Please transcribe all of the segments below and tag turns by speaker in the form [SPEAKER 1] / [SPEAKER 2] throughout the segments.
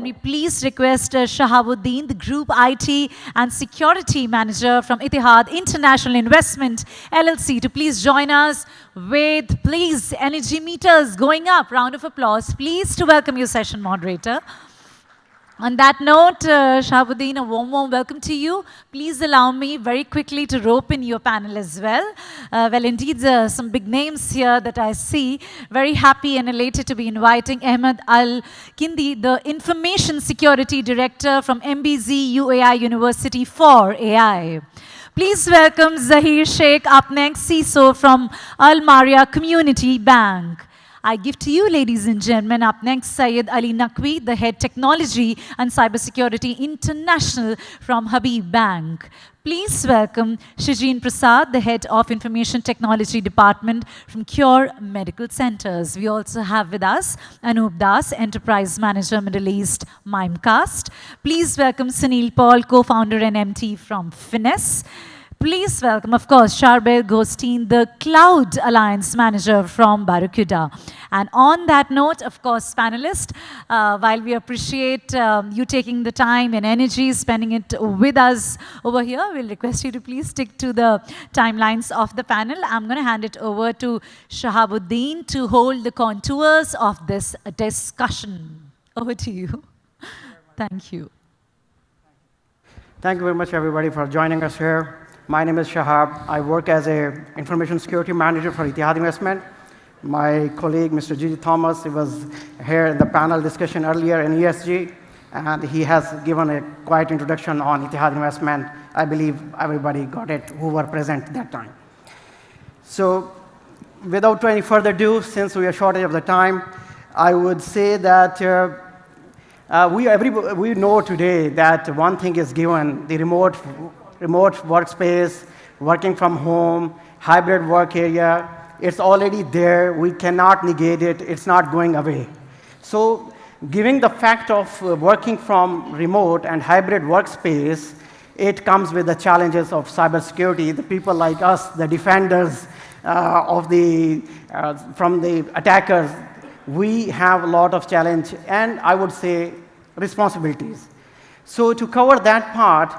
[SPEAKER 1] me please request Shahabuddin, the Group IT and Security Manager from Etihad International Investment LLC, to please join us with, please, energy meters going up. Round of applause, please, to welcome your session moderator. On that note, Shahabuddin, a warm welcome to you. Please allow me very quickly to rope in your panel as well. Well, indeed, some big names here that I see. Very happy and elated to be inviting Ahmed Al-Kindi, the Information Security Director from MBZ UAI University for AI. Please welcome Zahir Sheikh, up next, CISO from Al Maria Community Bank. I give to you, ladies and gentlemen, up next, Syed Ali Naqvi, the Head Technology and Cybersecurity International from Habib Bank. Please welcome Shijin Prasad, the Head of Information Technology Department from Cure Medical Centers. We also have with us Anup Das, Enterprise Manager, Middle East, Mimecast. Please welcome Sunil Paul, Co-founder and MT from Finesse. Please welcome, of course, Charbel Ghostin, the Cloud Alliance Manager from Barracuda. And on that note, of course, panelists, while we appreciate you taking the time and energy, spending it with us over here, we'll request you to please stick to the timelines of the panel. I'm going to hand it over to Shahabuddin to hold the contours of this discussion. Over to you. Thank you.
[SPEAKER 2] Thank you very much, everybody, for joining us here. My name is Shahab. I work as an information security manager for Etihad Investment. My colleague, Mr. Gigi Thomas, he was here in the panel discussion earlier in ESG, and he has given a quiet introduction on Etihad Investment. I believe everybody got it who were present that time. So without any further ado, since we are short of the time, I would say that we know today that one thing is given, the remote workspace, working from home, hybrid work area, it's already there. We cannot negate it. It's not going away. So given the fact of working from remote and hybrid workspace, it comes with the challenges of cybersecurity. The people like us, the defenders from the attackers, we have a lot of challenge and I would say responsibilities. So to cover that part,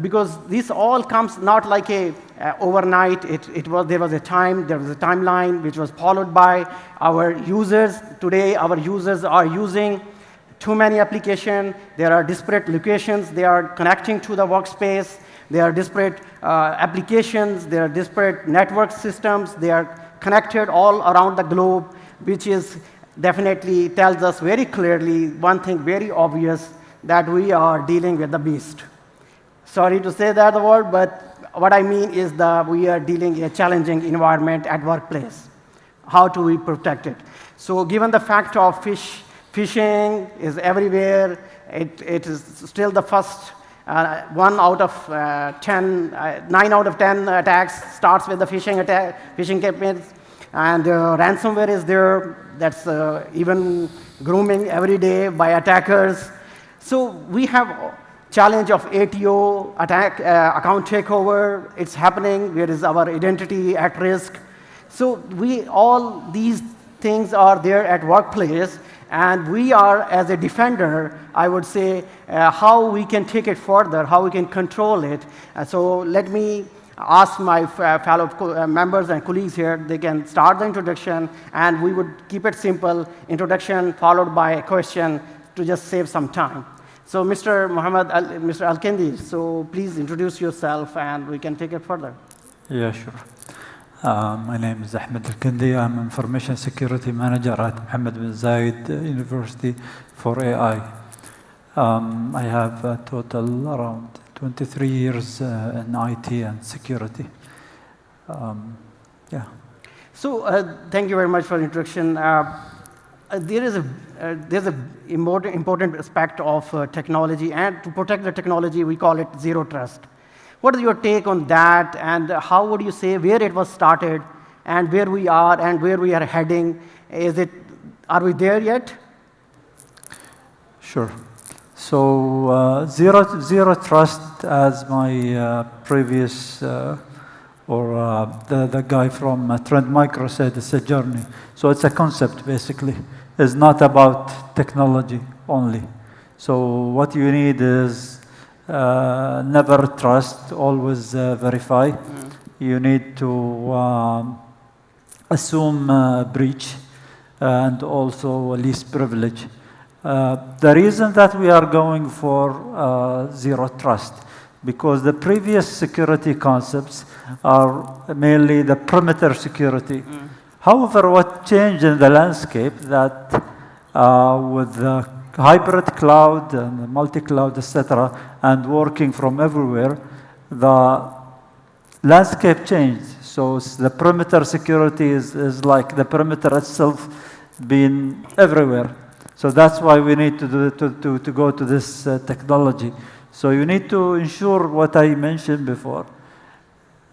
[SPEAKER 2] because this all comes not like a overnight. There was a timeline which was followed by our users. Today, our users are using too many applications. There are disparate locations. They are connecting to the workspace. There are disparate applications. There are disparate network systems. They are connected all around the globe, which is definitely tells us very clearly one thing very obvious, that we are dealing with the beast. Sorry to say that word, but what I mean is that we are dealing in a challenging environment at workplace. How do we protect it? So given the fact of phishing is everywhere, it is still the first 9 out of 10 attacks starts with the phishing campaigns. And ransomware is there. That's even grooming every day by attackers. So we have challenge of ATO, account takeover. It's happening. Where is our identity at risk? So all these things are there at workplace, and we are, as a defender, I would say, how we can take it further, how we can control it. So let me ask my fellow members and colleagues here, they can start the introduction, and we would keep it simple, introduction followed by a question to just save some time. So Mr. Al-Kindi, so please introduce yourself and we can take it further.
[SPEAKER 3] Yeah, sure. My name is Ahmed Al-Kindi. I'm Information Security Manager at Mohammed bin Zayed University for AI. I have a total around 23 years in IT and security. Yeah.
[SPEAKER 2] So thank you very much for the introduction. There's an important aspect of technology, and to protect the technology, we call it zero trust. What is your take on that, and how would you say where it was started, and where we are, and where we are heading? Are we there yet?
[SPEAKER 3] Sure. So zero trust, as my previous the guy from Trend Micro said, it's a journey. So it's a concept, basically. It's not about technology. only. So what you need is never trust, always verify. You need to assume breach and also least privilege. The reason that we are going for zero trust, because the previous security concepts are mainly the perimeter security. However, what changed in the landscape that with the hybrid cloud and multi-cloud, etc., and working from everywhere, the landscape changed. So the perimeter security is like the perimeter itself being everywhere. So that's why we need to go to this technology. So you need to ensure what I mentioned before.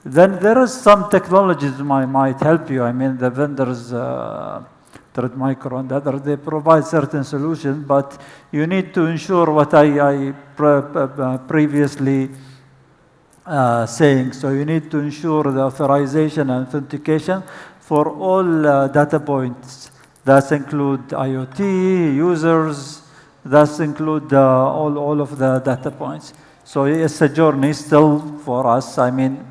[SPEAKER 3] Then there is some technologies might help you. I mean, the vendors, Threat Micro and others, they provide certain solutions, but you need to ensure what I previously saying. So you need to ensure the authorization and authentication for all data points. That include IoT, users, that include all of the data points. So it's a journey still for us. I mean,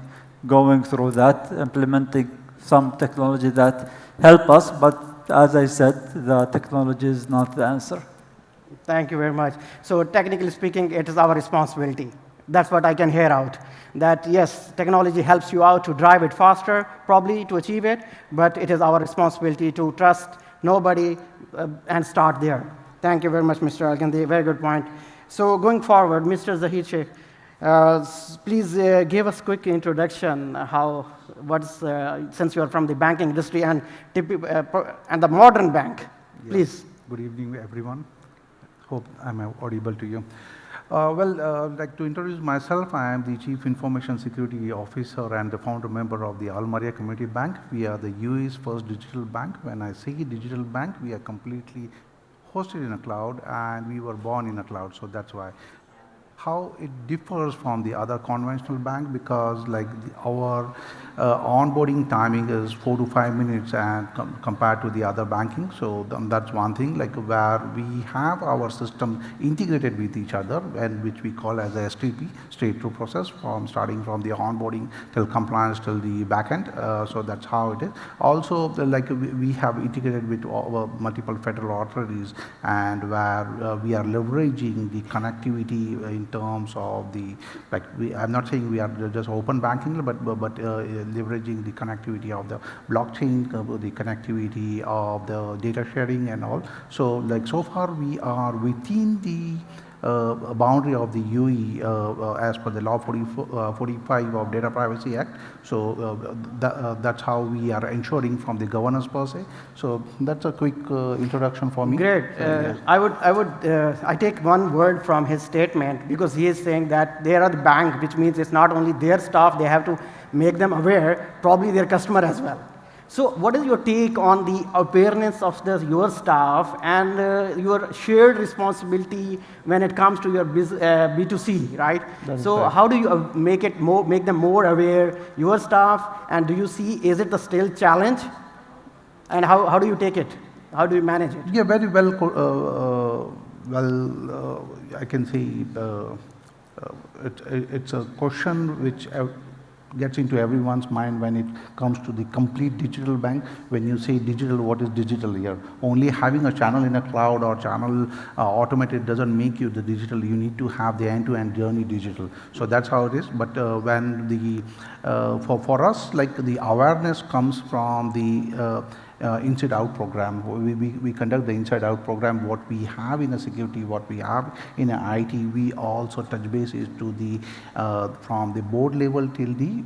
[SPEAKER 3] going through that, implementing some technology that help us, but as I said, the technology is not the answer.
[SPEAKER 2] Thank you very much. So technically speaking, it is our responsibility. That's what I can hear out. That yes, technology helps you out to drive it faster, probably to achieve it, but it is our responsibility to trust nobody and start there. Thank you very much, Mr. Alkindi. Very good point. So going forward, Mr. Zahid Sheikh, please give us a quick introduction. Since you are from the banking industry and the modern bank, please.
[SPEAKER 4] Good evening, everyone. Hope I'm audible to you. Like to introduce myself, I am the Chief Information Security Officer and the founder member of the Al Maria Community Bank. We are the UAE's first digital bank. When I say digital bank, we are completely hosted in a cloud and we were born in a cloud, so that's why. How it differs from the other conventional bank, because like our onboarding timing is 4 to 5 minutes and compared to the other banking. So that's one thing, like where we have our system integrated with each other, and which we call as a STP, straight through process, from starting from the onboarding till compliance till the backend. So that's how it is. Also, like we have integrated with our multiple federal authorities, and where we are leveraging the connectivity in terms of the, like I'm not saying we are just open banking, but leveraging the connectivity of the blockchain, the connectivity of the data sharing and all. So like so far we are within the boundary of the UAE as per the law 45 of Data Privacy Act. So that's how we are ensuring from the governance per se. So that's a quick introduction for me.
[SPEAKER 2] Great. I take one word from his statement, because he is saying that they are the bank, which means it's not only their staff, they have to make them aware, probably their customer as well. So what is your take on the awareness of your staff and your shared responsibility when it comes to your B2C, right? So right. How do you make them more aware, your staff, and do you see, is it the still challenge? And how do you take it? How do you manage it?
[SPEAKER 4] Yeah, very well. I can say it's a question which gets into everyone's mind when it comes to the complete digital bank. When you say digital, what is digital here? Only having a channel in a cloud or channel automated doesn't make you the digital. You need to have the end-to-end journey digital. So that's how it is. But when the for us, like the awareness comes from the inside out program. We conduct the inside out program. What we have in a security, what we have in a IT, we also touch bases to the from the board level till the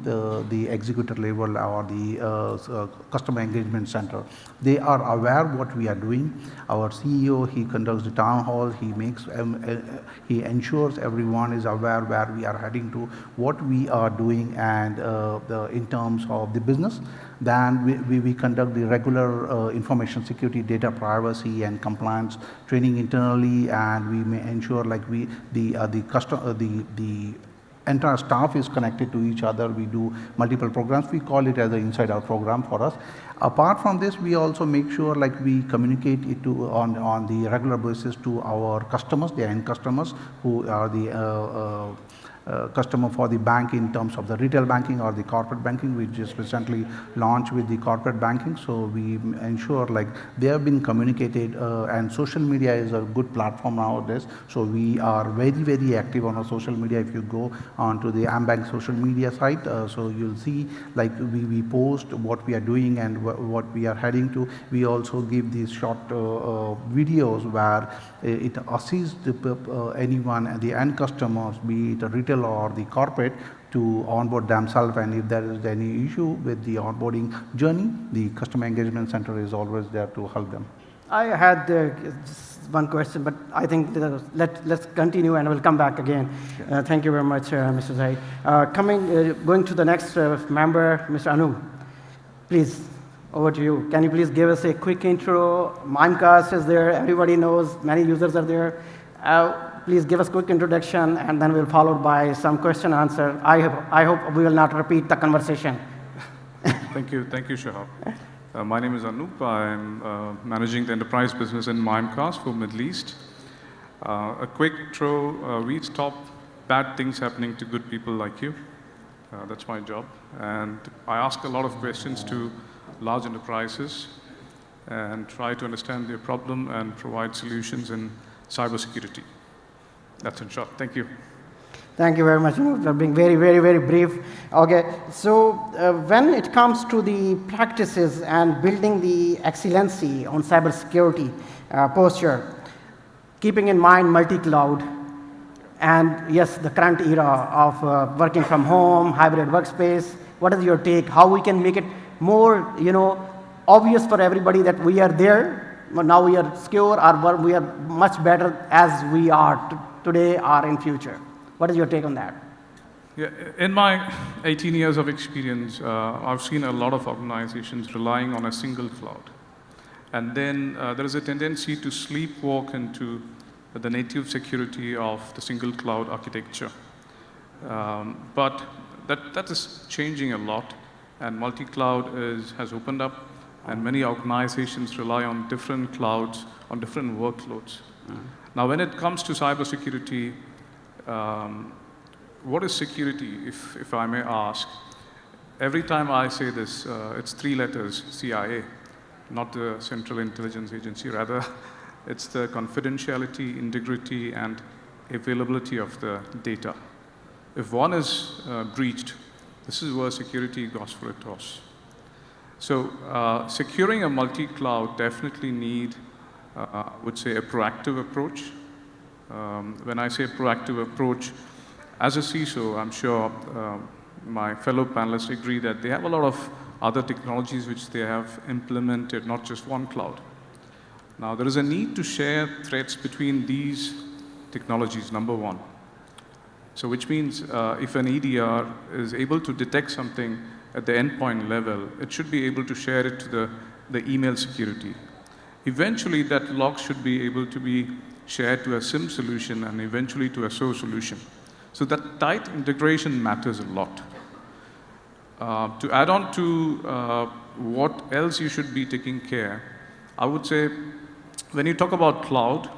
[SPEAKER 4] executor level or the customer engagement center. They are aware what we are doing. Our CEO, he conducts the town hall. He ensures everyone is aware where we are heading to, what we are doing, and in terms of the business. Then we conduct the regular information security, data privacy, and compliance training internally, and we may ensure like the entire staff is connected to each other. We do multiple programs. We call it as an inside-out program for us. Apart from this, we also make sure like we communicate it to on the regular basis to our customers, the end customers who are the customer for the bank in terms of the retail banking or the corporate banking. We just recently launched with the corporate banking, so we ensure like they have been communicated, and social media is a good platform nowadays. So we are very, very active on our social media. If you go onto the AmBank social media site, so you'll see like we post what we are doing and what we are heading to. We also give these short videos where it assists anyone, the end customers, be it a retail or the corporate, to onboard themselves, and if there is any issue with the onboarding journey, the customer engagement center is always there to help them.
[SPEAKER 2] I had just one question, but I think let's continue and we'll come back again.
[SPEAKER 4] Sure.
[SPEAKER 2] Thank you very much, Mr. Zaid. Going to the next member, Mr. Anu. Please, over to you. Can you please give us a quick intro? Mimecast is there, everybody knows, many users are there. Please give us a quick introduction, and then we'll follow by some question answer. I hope we will not repeat the conversation.
[SPEAKER 5] Thank you, Shahab. My name is Anup. I'm managing the enterprise business in Mimecast for Middle East. A quick intro, we stop bad things happening to good people like you. That's my job. And I ask a lot of questions to large enterprises and try to understand their problem and provide solutions in cybersecurity. That's in short. Thank you.
[SPEAKER 2] Thank you very much for being very, very, very brief. Okay, so when it comes to the practices and building the excellency on cybersecurity posture, keeping in mind multi-cloud, and yes, the current era of working from home, hybrid workspace, what is your take? How we can make it more, obvious for everybody that we are there, but now we are secure, or we are much better as we are today or in future. What is your take on that?
[SPEAKER 5] Yeah, in my 18 years of experience, I've seen a lot of organizations relying on a single cloud. And then there is a tendency to sleepwalk into the native security of the single cloud architecture. But that is changing a lot, and multi-cloud has opened up, and many organizations rely on different clouds, on different workloads. Now, when it comes to cybersecurity, what is security, if I may ask? Every time I say this, it's 3 letters, CIA, not the Central Intelligence Agency, rather, it's the confidentiality, integrity, and availability of the data. If one is breached, this is where security goes for a toss. So securing a multi-cloud definitely need, I would say, a proactive approach. When I say proactive approach, as a CISO, I'm sure my fellow panelists agree that they have a lot of other technologies which they have implemented, not just one cloud. Now, there is a need to share threats between these technologies, number one. So which means if an EDR is able to detect something at the endpoint level, it should be able to share it to the email security. Eventually, that log should be able to be shared to a SIM solution and eventually to a SOA solution. So that tight integration matters a lot. To add on to what else you should be taking care, I would say when you talk about cloud,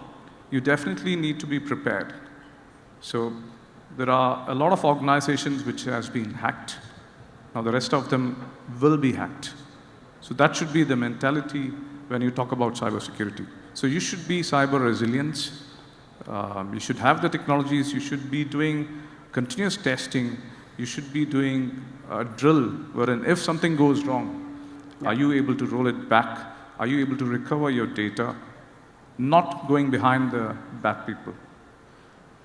[SPEAKER 5] you definitely need to be prepared. So there are a lot of organizations which has been hacked. Now the rest of them will be hacked. So that should be the mentality when you talk about cybersecurity. So you should be cyber resilience. You should have the technologies. You should be doing continuous testing. You should be doing a drill wherein if something goes wrong, are you able to roll it back? Are you able to recover your data? Not going behind the bad people.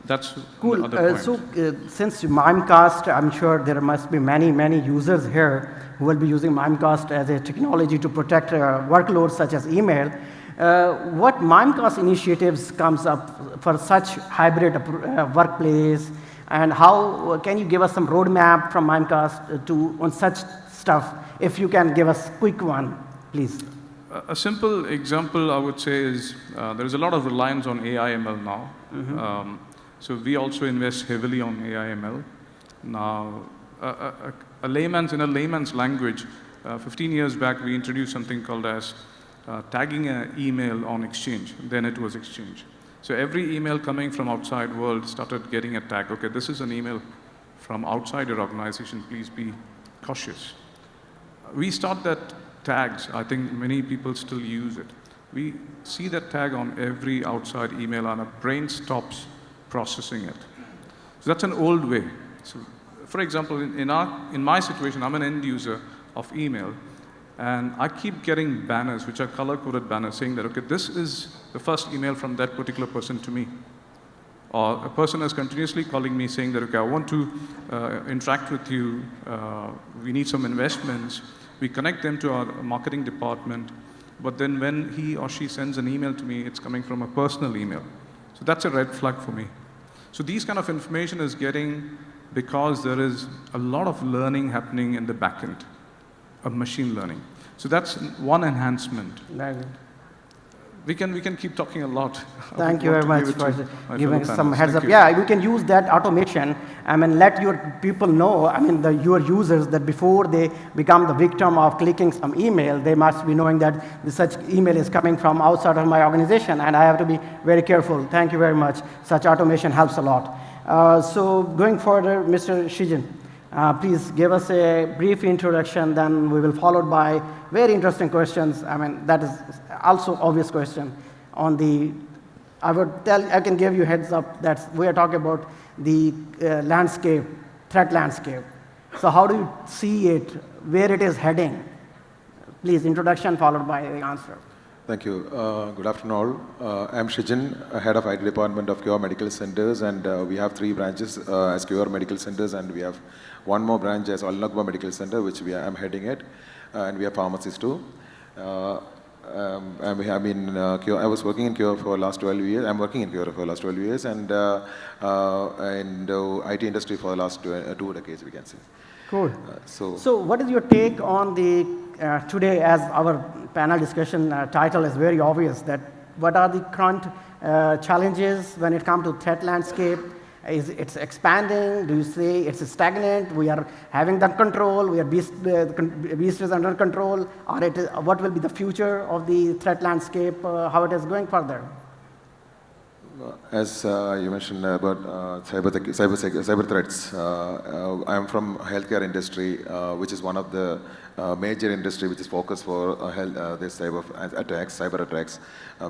[SPEAKER 5] That's
[SPEAKER 2] cool.
[SPEAKER 5] The other point.
[SPEAKER 2] So since Mimecast, I'm sure there must be many, many users here who will be using Mimecast as a technology to protect workloads such as email. What Mimecast initiatives comes up for such hybrid workplace, and how can you give us some roadmap from Mimecast on such stuff? If you can give us a quick one, please.
[SPEAKER 5] A simple example I would say is there is a lot of reliance on AI/ML now. So we also invest heavily on AI/ML. Now, in a layman's language, 15 years back, we introduced something called as tagging an email on Exchange. Then it was Exchange. So every email coming from outside world started getting a tag. Okay, this is an email from outside your organization. Please be cautious. We start that tags. I think many people still use it. We see that tag on every outside email and our brain stops processing it. So that's an old way. So, for example, in my situation, I'm an end user of email, and I keep getting banners, which are color-coded banners, saying that, okay, this is the first email from that particular person to me. Or a person is continuously calling me saying that, okay, I want to interact with you, we need some investments. We connect them to our marketing department, but then when he or she sends an email to me, it's coming from a personal email. So that's a red flag for me. So these kind of information is getting, because there is a lot of learning happening in the back end of machine learning. So that's one enhancement.
[SPEAKER 2] Very good.
[SPEAKER 5] We can keep talking a lot.
[SPEAKER 2] Thank you very much for giving some heads up. Yeah, we can use that automation. I mean, let your people know, I mean, your users, that before they become the victim of clicking some email, they must be knowing that such email is coming from outside of my organization, and I have to be very careful. Thank you very much. Such automation helps a lot. So going further, Mr. Shijin, please give us a brief introduction, then we will follow by very interesting questions. I mean, that is also obvious question on the, I can give you heads up that we are talking about the landscape, threat landscape. So how do you see it, where it is heading? Please, introduction followed by the answer.
[SPEAKER 6] Thank you. Good afternoon all. I'm Shijin, head of IT department of Cure Medical Centers, and we have 3 branches as Cure Medical Centers, and we have one more branch as Al Naqba Medical Center, which I'm heading it, and we have pharmacies too. I was working in Cure for the last 12 years. I'm working in Cure for the last 12 years, and in the IT industry for the last 2 decades, we can say.
[SPEAKER 2] Cool. So what is your take on the, today, as our panel discussion title is very obvious, that what are the current challenges when it comes to threat landscape? It's expanding? Do you say it's stagnant? We are having that control? We are beast is under control? Or what will be the future of the threat landscape? How it is going further?
[SPEAKER 6] As you mentioned about cyber threats, I'm from healthcare industry, which is one of the major industry which is focused for this type of attacks, cyber attacks,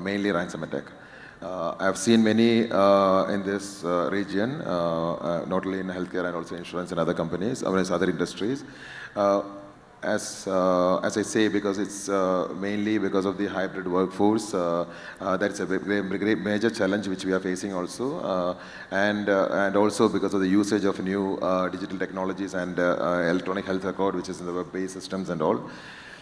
[SPEAKER 6] mainly ransom attack. I've seen many in this region, not only in healthcare and also insurance and other companies, other industries. As I say, because it's mainly because of the hybrid workforce, that's a great major challenge which we are facing also, and also because of the usage of new digital technologies and electronic health record, which is in the web-based systems and all.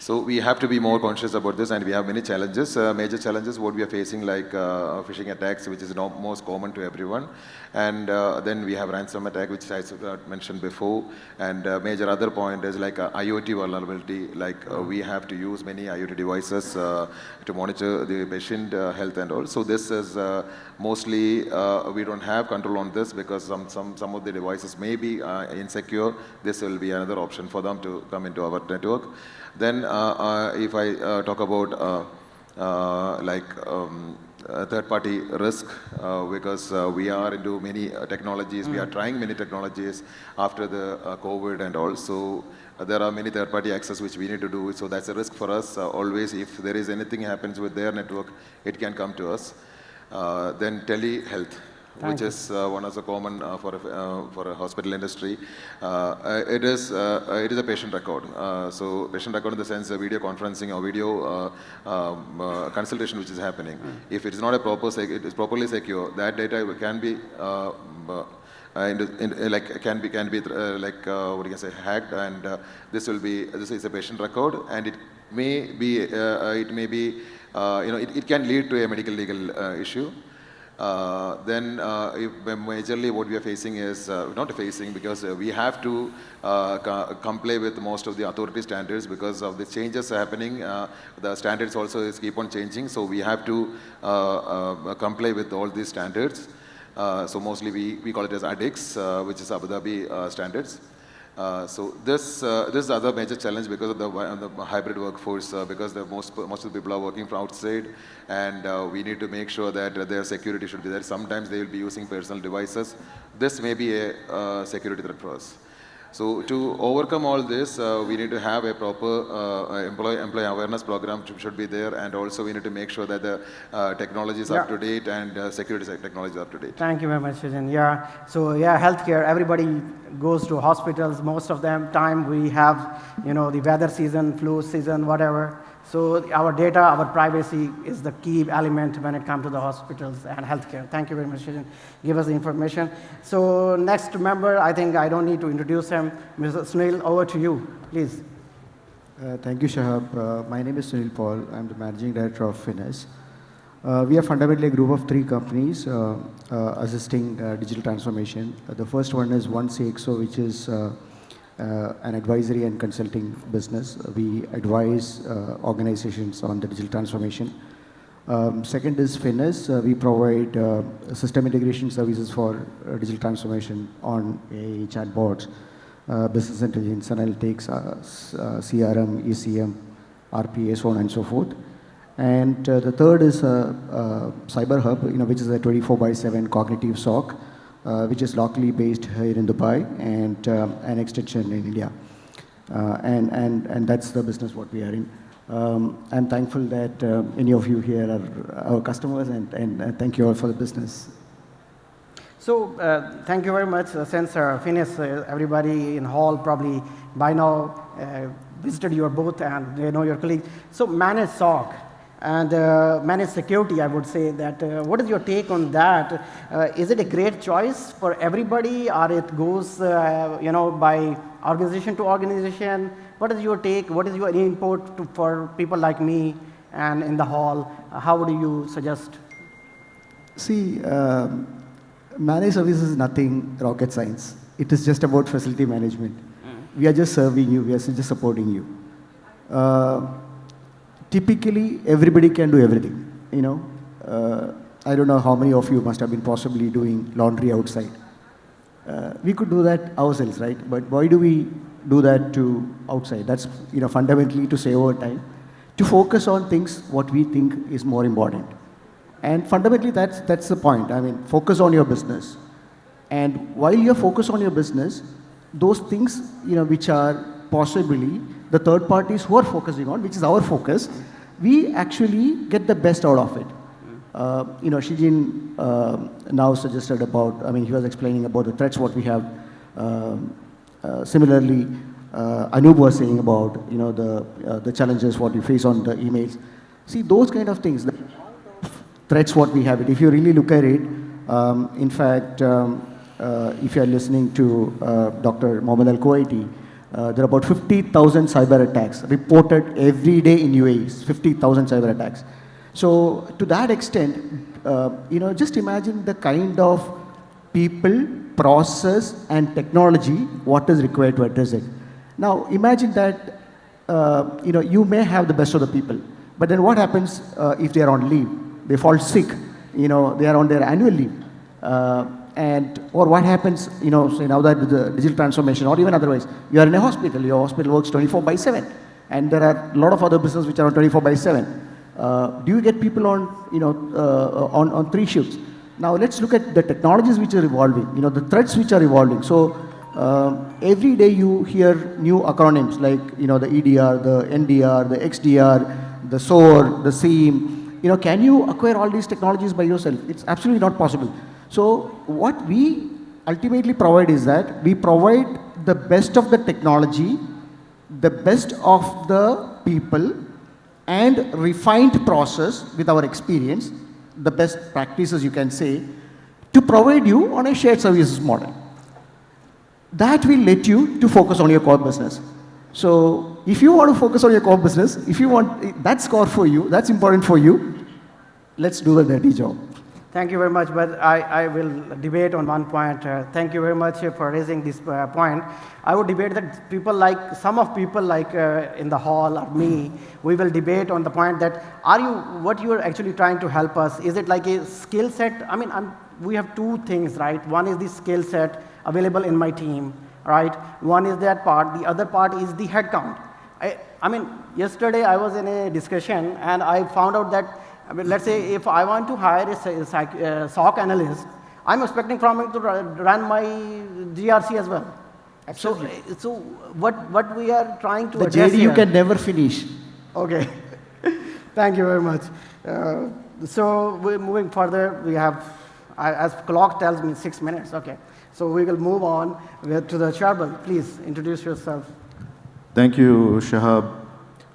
[SPEAKER 6] So we have to be more conscious about this, and we have many challenges. Major challenges what we are facing, like phishing attacks, which is most common to everyone, and then we have ransom attack, which I mentioned before, and major other point is like IoT vulnerability. Like we have to use many IoT devices to monitor the patient health and all. So this is mostly we don't have control on this because some of the devices may be insecure. This will be another option for them to come into our network. Then if I talk about third-party risk, because we are into many technologies, we are trying many technologies after the COVID and all. So there are many third-party access which we need to do. So that's a risk for us. Always, if there is anything happens with their network, it can come to us. Then telehealth, which is one of the common for a hospital industry. It is a patient record. So patient record in the sense of video conferencing or video consultation which is happening. If it is not it is properly secure, that data can be hacked, and this is a patient record, and it may be it can lead to a medical legal issue. Then majorly what we are facing is, not facing, because we have to comply with most of the authority standards because of the changes happening. The standards also keep on changing, so we have to comply with all these standards. So mostly we call it as ADIX, which is Abu Dhabi standards. So this is the other major challenge because of the hybrid workforce, because most of the people are working from outside, and we need to make sure that their security should be there. Sometimes they will be using personal devices. This may be a security threat for us. So to overcome all this, we need to have a proper employee awareness program should be there, and also we need to make sure that the technology is up to date and security technology is up to date.
[SPEAKER 2] Thank you very much, Sujan. Yeah, so yeah, healthcare, everybody goes to hospitals. Most of them time we have, the weather season, flu season, whatever. So our data, our privacy is the key element when it comes to the hospitals and healthcare. Thank you very much, Sujan. Give us the information. So next member, I think I don't need to introduce him. Mr. Sunil, over to you, please.
[SPEAKER 7] Thank you, Shahab. My name is Sunil Paul. I'm the Managing Director of Finesse. We are fundamentally a group of 3 companies assisting digital transformation. The first one is OneCXO, which is an advisory and consulting business. We advise organizations on the digital transformation. Second is Finesse. We provide system integration services for digital transformation on a chatbots, business intelligence, analytics, CRM, ECM, RPA, so on and so forth. And the third is Cyber Hub, which is a 24/7 cognitive SOC, which is locally based here in Dubai and an extension in India. And that's the business what we are in. I'm thankful that any of you here are our customers, and thank you all for the business.
[SPEAKER 2] So thank you very much. Since Finesse, everybody in hall probably by now visited your booth and they know your colleagues. So managed SOC and managed security, I would say that, what is your take on that? Is it a great choice for everybody, or it goes, by organization to organization? What is your take? What is your input for people like me and in the hall? How would you suggest?
[SPEAKER 7] See, managed services is nothing rocket science. It is just about facility management. We are just serving you. We are just supporting you. Typically, everybody can do everything. I don't know how many of you must have been possibly doing laundry outside. We could do that ourselves, right? But why do we do that to outside? That's fundamentally to save our time, to focus on things what we think is more important. And fundamentally, that's the point. I mean, focus on your business. And while you're focused on your business, those things, which are possibly the third parties who are focusing on, which is our focus, we actually get the best out of it. Shijin now suggested about, he was explaining about the threats what we have. Similarly, Anub was saying about, the challenges what we face on the emails. See, those kind of things, the threats what we have it. If you really look at it, in fact, if you are listening to Dr. Mohammed Al-Kuwaiti, there are about 50,000 cyber attacks reported every day in UAE, 50,000 cyber attacks. So to that extent, just imagine the kind of people, process and technology what is required to address it. Now imagine that, you may have the best of the people, but then what happens if they are on leave? They fall sick, they are on their annual leave. Or what happens, say now that with the digital transformation or even otherwise, you are in a hospital, your hospital works 24/7, and there are a lot of other businesses which are on 24/7. Do you get people on, on 3 shifts? Now let's look at the technologies which are evolving, the threats which are evolving. So every day you hear new acronyms like, the EDR, the NDR, the XDR, the SOAR, the SIEM. Can you acquire all these technologies by yourself? It's absolutely not possible. So what we ultimately provide is that we provide the best of the technology, the best of the people, and refined process with our experience, the best practices you can say, to provide you on a shared services model. That will let you to focus on your core business. So if you want to focus on your core business, if you want, that's core for you, that's important for you, let's do the dirty job.
[SPEAKER 2] Thank you very much, but I will debate on one point. Thank you very much for raising this point. I would debate that people like, some of people like in the hall or me, we will debate on the point that what you are actually trying to help us, is it like a skill set? I mean, we have two things, right? One is the skill set available in my team, right? One is that part, the other part is the headcount. I mean, yesterday I was in a discussion and I found out that, I mean, let's say if I want to hire a SOC analyst, I'm expecting from him to run my GRC as well.
[SPEAKER 7] Absolutely.
[SPEAKER 2] So what we are trying to
[SPEAKER 7] The
[SPEAKER 2] address
[SPEAKER 7] JD you
[SPEAKER 2] here-
[SPEAKER 7] can never finish.
[SPEAKER 2] Okay. Thank you very much. So we're moving further. We have, as clock tells me, 6 minutes. Okay. So we will move on to the Sharbal. Please introduce yourself.
[SPEAKER 8] Thank you, Shahab.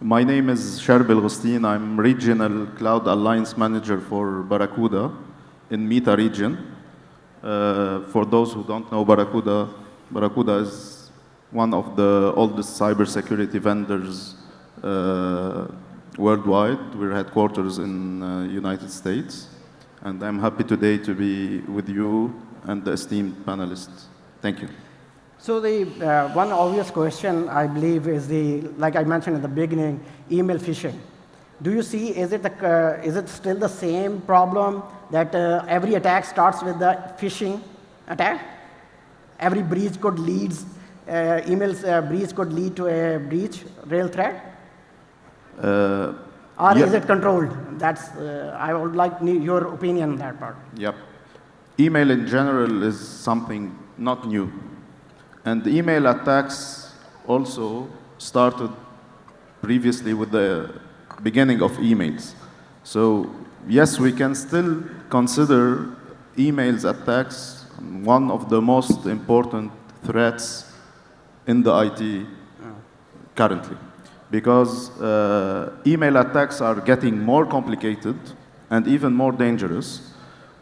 [SPEAKER 8] My name is Sharb El-Ghostin. I'm Regional Cloud Alliance Manager for Barracuda in META region. For those who don't know Barracuda is one of the oldest cybersecurity vendors worldwide. We're headquarters in United States. And I'm happy today to be with you and the esteemed panelists. Thank you.
[SPEAKER 2] So the one obvious question, I believe, is like I mentioned in the beginning, email phishing. Do you see, is it still the same problem that every attack starts with the phishing attack? Every breach could lead, breach could lead to a breach, real threat? Or is it controlled? That's, I would like your opinion on that part.
[SPEAKER 8] Yep. Email in general is something not new. And email attacks also started previously with the beginning of emails. So yes, we can still consider emails attacks one of the most important threats in the IT currently. Because email attacks are getting more complicated and even more dangerous.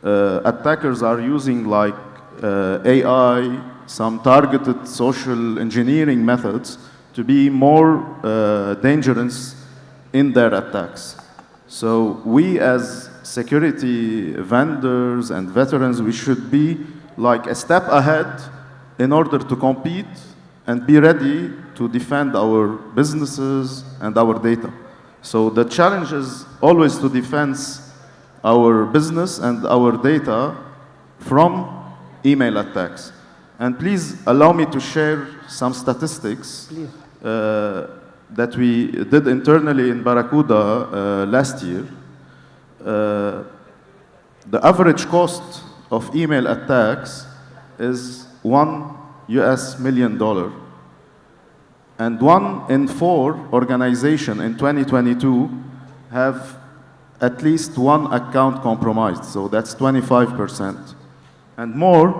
[SPEAKER 8] Attackers are using like AI, some targeted social engineering methods to be more dangerous in their attacks. So we as security vendors and veterans, we should be like a step ahead in order to compete and be ready to defend our businesses and our data. So the challenge is always to defend our business and our data from email attacks. And please allow me to share some statistics that we did internally in Barracuda last year. The average cost of email attacks is $1 million. And 1 in 4 organizations in 2022 have at least one account compromised, so that's 25%. And more,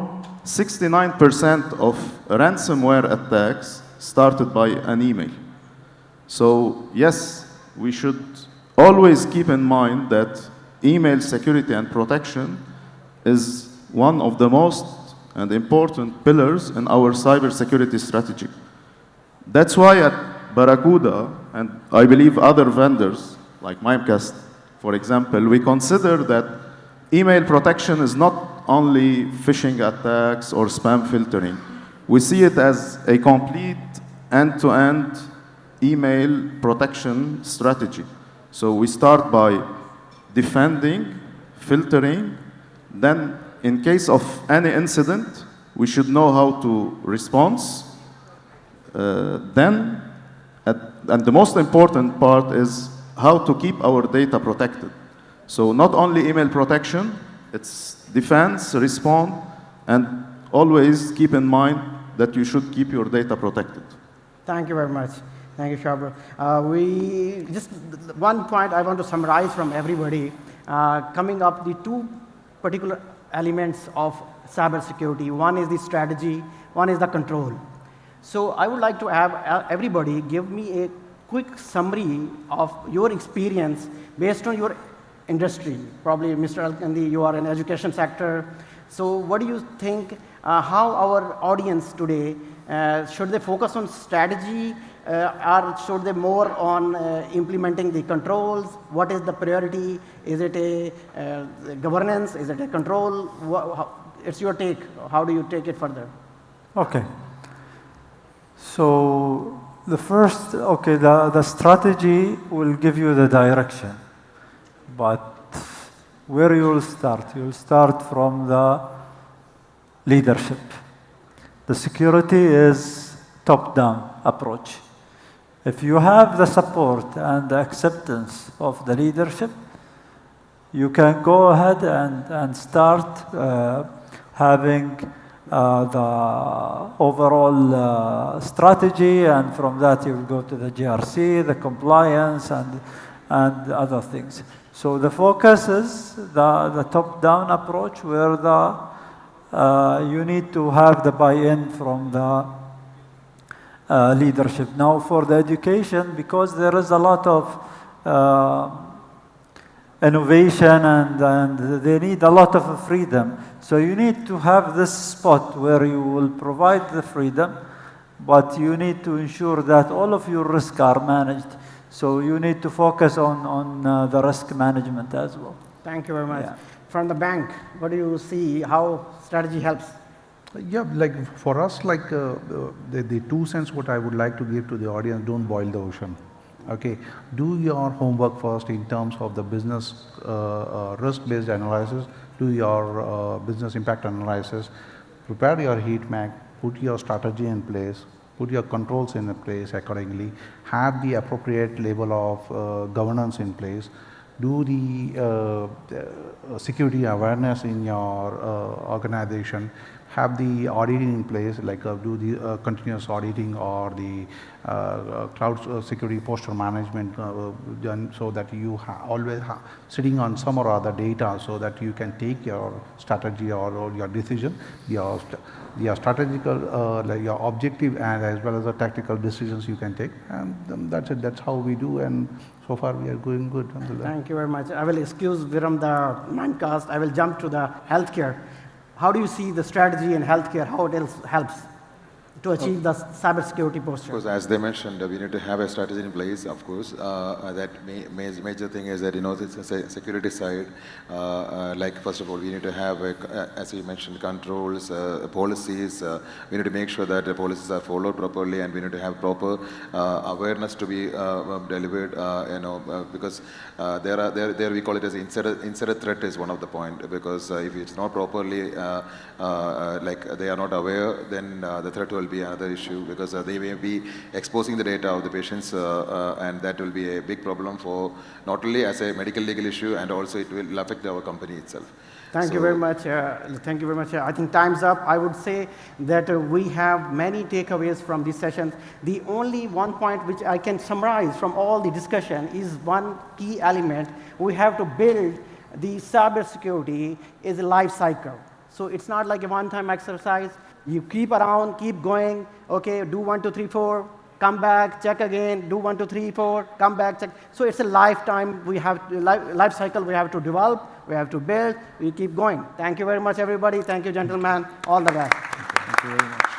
[SPEAKER 8] 69% of ransomware attacks started by an email. So yes, we should always keep in mind that email security and protection is one of the most and important pillars in our cybersecurity strategy. That's why at Barracuda, and I believe other vendors like Mimecast, for example, we consider that email protection is not only phishing attacks or spam filtering. We see it as a complete end-to-end email protection strategy. So we start by defending, filtering, then in case of any incident, we should know how to respond. And the most important part is how to keep our data protected. So not only email protection, it's defense, respond, and always keep in mind that you should keep your data protected.
[SPEAKER 2] Thank you very much. Thank you, Sharbal. Just one point I want to summarize from everybody, coming up the two particular elements of cybersecurity. One is the strategy, one is the control. So I would like to have everybody give me a quick summary of your experience based on your industry. Probably Mr. Al-Kandi, you are in education sector. So what do you think, how our audience today, should they focus on strategy or should they more on implementing the controls? What is the priority? Is it a governance? Is it a control? It's your take. How do you take it further?
[SPEAKER 3] Okay. So the first, okay, the strategy will give you the direction, but where you will start? You will start from the leadership. The security is top-down approach. If you have the support and the acceptance of the leadership, you can go ahead and start having the overall strategy, and from that you will go to the GRC, the compliance, and other things. So the focus is the top-down approach, where you need to have the buy-in from the leadership. Now for the education, because there is a lot of innovation and they need a lot of freedom. So you need to have this spot where you will provide the freedom, but you need to ensure that all of your risks are managed. So you need to focus on the risk management as well.
[SPEAKER 2] Thank you very much.
[SPEAKER 3] Yeah.
[SPEAKER 2] From the bank, what do you see, how strategy helps?
[SPEAKER 4] Yeah, like for us, like the 2 cents what I would like to give to the audience, don't boil the ocean. Okay, do your homework first in terms of the business risk-based analysis, do your business impact analysis, prepare your heat map, put your strategy in place, put your controls in place accordingly, have the appropriate level of governance in place, do the security awareness in your organization, have the auditing in place, like do the continuous auditing or the cloud security posture management done, so that you always sitting on some or other data, so that you can take your strategy or your decision, your strategical, like your objective, and as well as the tactical decisions you can take. And that's it. That's how we do. And so far we are going good.
[SPEAKER 2] Thank you very much. I will excuse Viram the Mindcast. I will jump to the healthcare. How do you see the strategy in healthcare? How it helps to achieve the cybersecurity posture?
[SPEAKER 6] Of course, as they mentioned, we need to have a strategy in place. Of course, that major thing is that the security side. Like first of all, we need to have, as you mentioned, controls, policies. We need to make sure that the policies are followed properly, and we need to have proper awareness to be delivered. Because there we call it as insider threat is one of the point. Because if it's not properly like they are not aware, then the threat will be another issue, because they may be exposing the data of the patients, and that will be a big problem for not only as a medical legal issue, and also it will affect our company itself.
[SPEAKER 2] Thank you very much. Thank you very much. I think time's up. I would say that we have many takeaways from this session. The only one point which I can summarize from all the discussion is one key element. We have to build the cybersecurity is a life cycle. So it's not like a one-time exercise. You keep around, keep going. Okay, do 1, 2, 3, 4. Come back, check again. Do 1, 2, 3, 4. Come back, check. So it's a lifetime. We have life cycle. We have to develop. We have to build. We keep going. Thank you very much, everybody. Thank you, gentlemen. All the best.
[SPEAKER 3] Thank you very much.